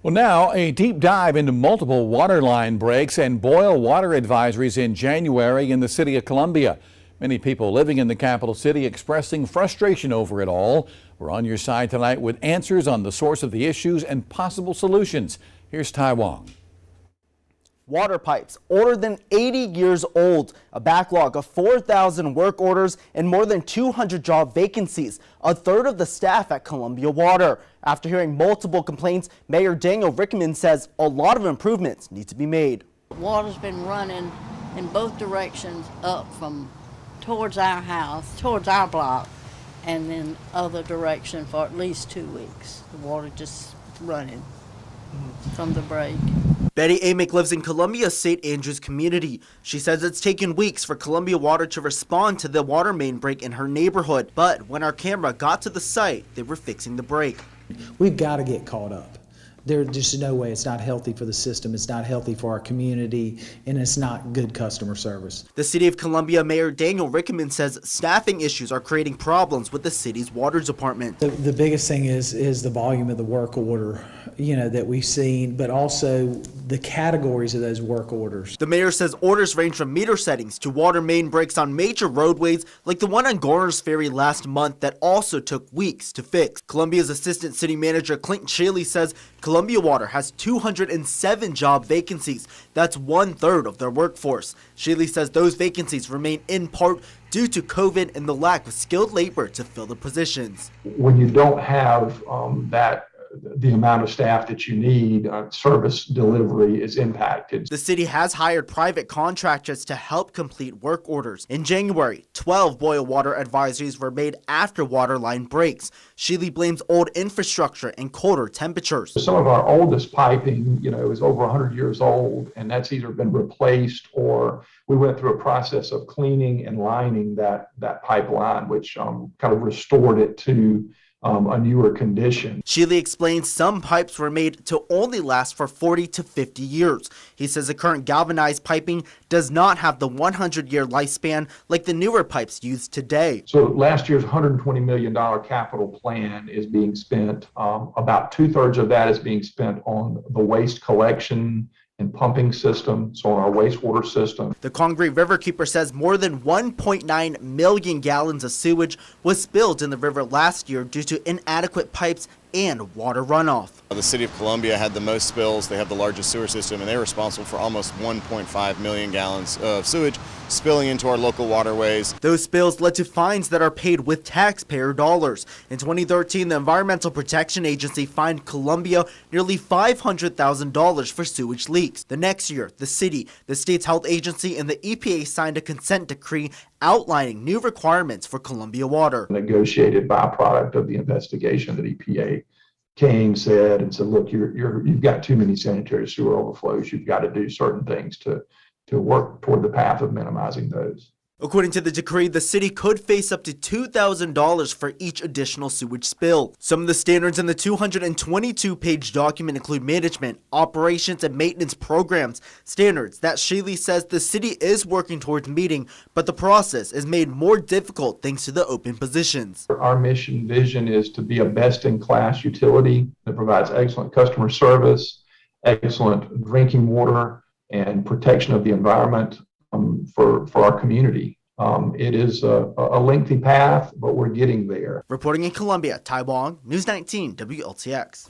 Well, now a deep dive into multiple water line breaks and boil water advisories in January in the city of Columbia. Many people living in the capital city expressing frustration over it all. We're on your side tonight with answers on the source of the issues and possible solutions. Here's Tai Wong. Water pipes older than 80 years old, a backlog of 4,000 work orders, and more than 200 job vacancies, a third of the staff at Columbia Water. After hearing multiple complaints, Mayor Daniel Rickman says a lot of improvements need to be made. Water's been running in both directions up from towards our house, towards our block, and then other direction for at least 2 weeks. The water just running from the break. Betty Amick lives in Columbia's St. Andrews community. She says it's taken weeks for Columbia Water to respond to the water main break in her neighborhood. But when our camera got to the site, they were fixing the break. We've got to get caught up. There's just no way. It's not healthy for the system. It's not healthy for our community, and it's not good customer service. The City of Columbia Mayor Daniel Rickman says staffing issues are creating problems with the city's water department. The biggest thing is the volume of the work order, that we've seen, but also the categories of those work orders. The mayor says orders range from meter settings to water main breaks on major roadways like the one on Garner's Ferry last month that also took weeks to fix. Columbia's Assistant City Manager Clinton Shaley says Columbia Water has 207 job vacancies. That's 1/3 of their workforce. Shaley says those vacancies remain in part due to COVID and the lack of skilled labor to fill the positions. When you don't have the amount of staff that you need, service delivery is impacted. The city has hired private contractors to help complete work orders. In January, 12 boil water advisories were made after water line breaks. Sheely blames old infrastructure and colder temperatures. Some of our oldest piping, is over 100 years old, and that's either been replaced or we went through a process of cleaning and lining that pipeline, which kind of restored it to a newer condition. Sheely explains some pipes were made to only last for 40 to 50 years. He says the current galvanized piping does not have the 100-year lifespan like the newer pipes used today. So last year's $120 million capital plan is being spent. About 2/3 of that is being spent on the waste collection and pumping system, so on our wastewater system. The Congaree Riverkeeper says more than 1.9 million gallons of sewage was spilled in the river last year due to inadequate pipes and water runoff. The city of Columbia had the most spills. They have the largest sewer system, and they're responsible for almost 1.5 million gallons of sewage spilling into our local waterways. Those spills led to fines that are paid with taxpayer dollars. In 2013, the Environmental Protection Agency fined Columbia nearly $500,000 for sewage leaks. The next year, the city, the state's health agency, and the EPA signed a consent decree outlining new requirements for Columbia Water. Negotiated byproduct of the investigation that EPA came, said, look, you've got too many sanitary sewer overflows. You've got to do certain things to work toward the path of minimizing those. According to the decree, the city could face up to $2,000 for each additional sewage spill. Some of the standards in the 222-page document include management, operations, and maintenance programs, standards that Sheely says the city is working towards meeting, but the process is made more difficult thanks to the open positions. Our mission vision is to be a best-in-class utility that provides excellent customer service, excellent drinking water, and protection of the environment for our community. It is a lengthy path, but we're getting there. Reporting in Columbia, Tai Wong, News 19 WLTX.